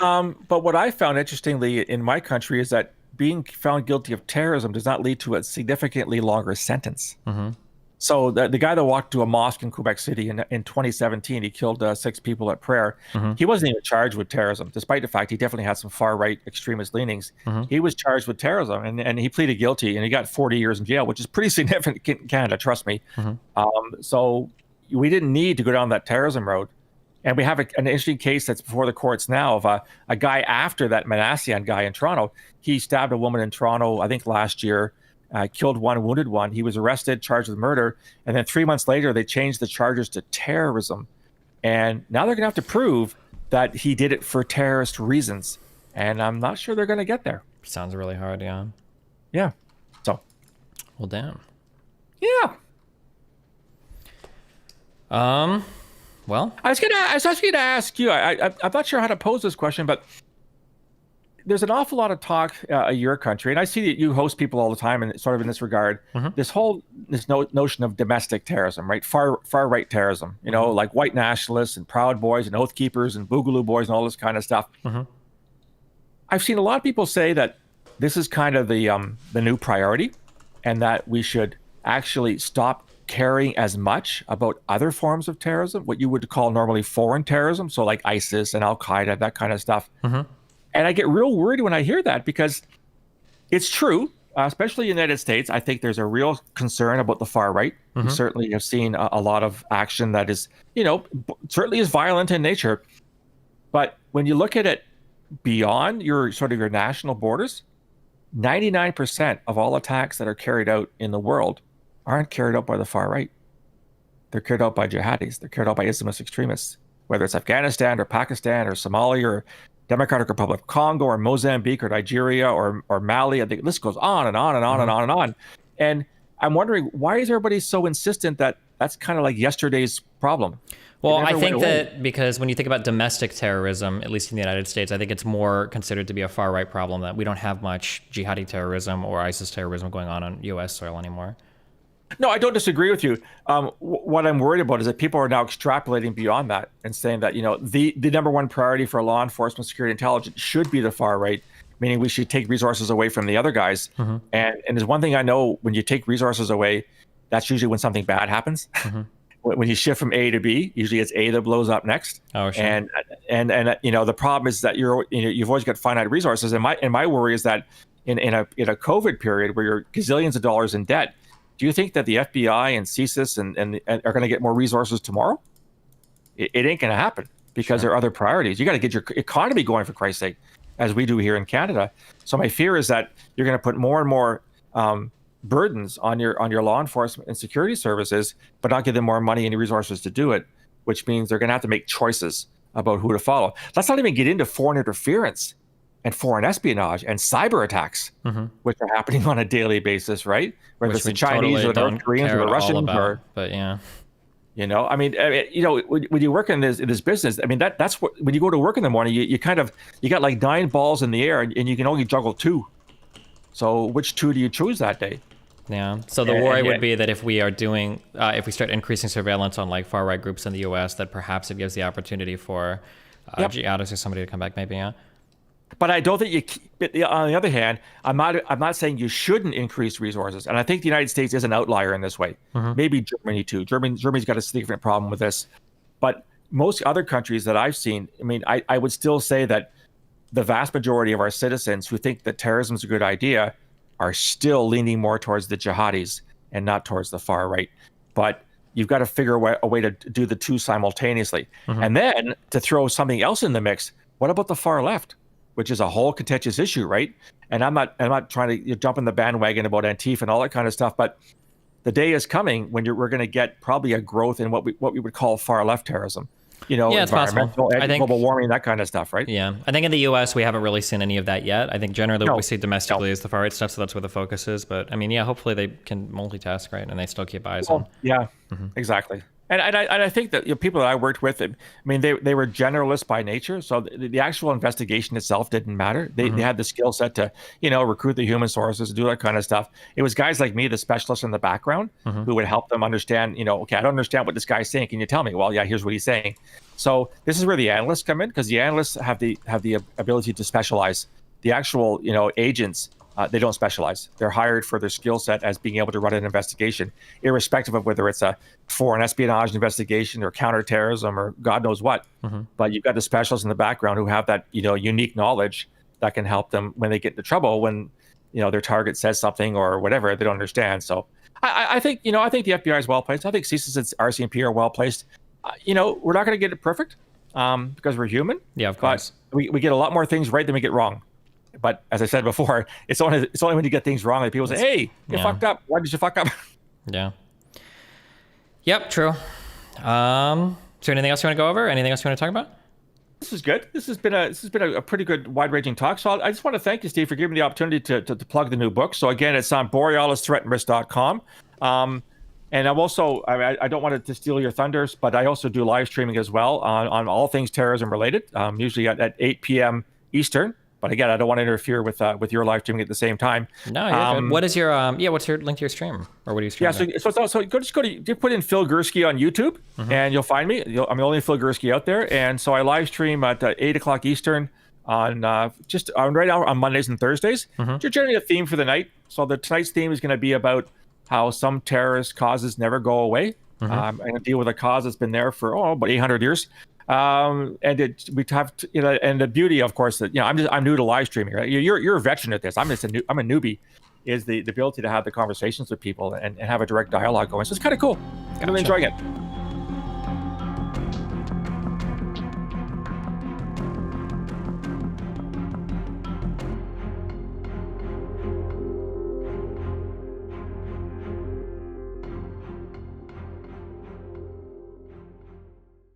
Yeah. But what I found interestingly in my country is that being found guilty of terrorism does not lead to a significantly longer sentence. Mm-hmm. So the guy that walked to a mosque in Quebec City in 2017, he killed 6 people at prayer. Mm-hmm. He wasn't even charged with terrorism, despite the fact he definitely had some far-right extremist leanings. Mm-hmm. He was charged with terrorism, and he pleaded guilty, and he got 40 years in jail, which is pretty significant in Canada, trust me. Mm-hmm. So we didn't need to go down that terrorism road. And we have an interesting case that's before the courts now of a guy after that Manassian guy in Toronto. He stabbed a woman in Toronto, I think last year, killed one, wounded one. He was arrested, charged with murder. And then 3 months later, they changed the charges to terrorism. And now they're going to have to prove that he did it for terrorist reasons. And I'm not sure they're going to get there. Sounds really hard. Yeah. Yeah. So. Well, damn. Yeah. Well, I was actually going to ask you. I'm not sure how to pose this question, but there's an awful lot of talk in your country, and I see that you host people all the time, and sort of in this regard, this notion of domestic terrorism, right? Far right terrorism. Like white nationalists and Proud Boys and Oath Keepers and Boogaloo Boys and all this kind of stuff. Mm-hmm. I've seen a lot of people say that this is kind of the new priority, and that we should actually stop caring as much about other forms of terrorism, what you would call normally foreign terrorism, so like ISIS and Al Qaeda, that kind of stuff. Mm-hmm. And I get real worried when I hear that, because it's true, especially in the United States. I think there's a real concern about the far right. Mm-hmm. We certainly have seen a lot of action that is, certainly is violent in nature. But when you look at it beyond your national borders, 99% of all attacks that are carried out in the world aren't carried out by the far right. They're carried out by jihadis. They're carried out by Islamist extremists, whether it's Afghanistan or Pakistan or Somalia or Democratic Republic of Congo or Mozambique or Nigeria or Mali. I think the list goes on and on and on and on and on. And I'm wondering, why is everybody so insistent that that's kind of like yesterday's problem? Well, I think that because when you think about domestic terrorism, at least in the United States, I think it's more considered to be a far right problem, that we don't have much jihadi terrorism or ISIS terrorism going on U.S. soil anymore. No, I don't disagree with you. What I'm worried about is that people are now extrapolating beyond that and saying that, the number one priority for law enforcement, security, intelligence should be the far right, meaning we should take resources away from the other guys. Mm-hmm. And there's one thing I know: when you take resources away, that's usually when something bad happens. Mm-hmm. When you shift from A to B, usually it's A that blows up next. Oh, sure. And the problem is that you've always got finite resources. And my worry is that in a COVID period where you're gazillions of dollars in debt, do you think that the FBI and CSIS and are going to get more resources tomorrow? It ain't going to happen, because there are other priorities. You got to get your economy going, for Christ's sake, as we do here in Canada. So my fear is that you're going to put more and more burdens on your law enforcement and security services, but not give them more money and resources to do it, which means they're going to have to make choices about who to follow. Let's not even get into foreign interference and foreign espionage and cyber attacks, which are happening on a daily basis, right? Whether it's the Chinese or the North Koreans or the Russians, but yeah, I mean, when you work in this business, I mean, that's what, when you go to work in the morning, you got like 9 balls in the air and you can only juggle 2. So which 2 do you choose that day? Yeah. So the worry would be that if we are doing, if we start increasing surveillance on like far right groups in the U.S., that perhaps it gives the opportunity for jihadists or somebody to come back, maybe. Yeah. But I don't think on the other hand, I'm not saying you shouldn't increase resources. And I think the United States is an outlier in this way. Mm-hmm. Maybe Germany too. Germany's got a significant problem with this. But most other countries that I've seen, I mean, I would still say that the vast majority of our citizens who think that terrorism is a good idea are still leaning more towards the jihadis and not towards the far right. But you've got to figure a way to do the two simultaneously. Mm-hmm. And then to throw something else in the mix, what about the far left? which is a whole contentious issue, right? And I'm not trying to jump on the bandwagon about Antifa and all that kind of stuff, but the day is coming when we're going to get probably a growth in what we would call far left terrorism. Yeah, it's possible. Environmental, global warming, that kind of stuff, right? Yeah, I think in the U.S. we haven't really seen any of that yet. I think generally what we see domestically is the far right stuff, so that's where the focus is. But I mean, yeah, hopefully they can multitask, right, and they still keep eyes on. Yeah, exactly. And I think that people that I worked with, I mean, they were generalists by nature, so the actual investigation itself didn't matter. They had the skill set to recruit the human sources, do that kind of stuff. It was guys like me, the specialists in the background, who would help them understand. Okay, I don't understand what this guy's saying. Can you tell me? Well, yeah, here's what he's saying. So this is where the analysts come in, because the analysts have the ability to specialize. The actual agents. They don't specialize. They're hired for their skill set as being able to run an investigation, irrespective of whether it's a foreign espionage investigation or counterterrorism or God knows what. But you've got the specialists in the background who have that unique knowledge that can help them when they get into trouble, when their target says something or whatever they don't understand. So I think the FBI is well placed. I think CSIS and RCMP are well placed. We're not going to get it perfect because we're human. Yeah, of course. But we get a lot more things right than we get wrong. But as I said before, it's only when you get things wrong that people say, "Hey, you fucked up. Why did you fuck up?" Yeah. Yep. True. Is there anything else you want to go over? Anything else you want to talk about? This is good. This has been a pretty good, wide-ranging talk. So I just want to thank you, Steve, for giving me the opportunity to plug the new book. So again, it's on borealisthreatandrisk.com. And I'm also, I don't want to steal your thunders, but I also do live streaming as well on all things terrorism related, usually at 8 p.m. Eastern. But again, I don't want to interfere with your live streaming at the same time. No, you're good. What is your what's your link to your stream, or what do you stream? Yeah, so just go to put in Phil Gurski on YouTube, and you'll find me. I'm the only Phil Gurski out there, and so I live stream at 8 o'clock Eastern on right now on Mondays and Thursdays. Just generally a theme for the night. So tonight's theme is going to be about how some terrorist causes never go away. I'm going to deal with a cause that's been there for about 800 years. And and the beauty, of course, that I'm new to live streaming. Right? You're a veteran at this. I'm a newbie. Is the ability to have the conversations with people and have a direct dialogue going. So it's kind of cool. I'm really enjoying it.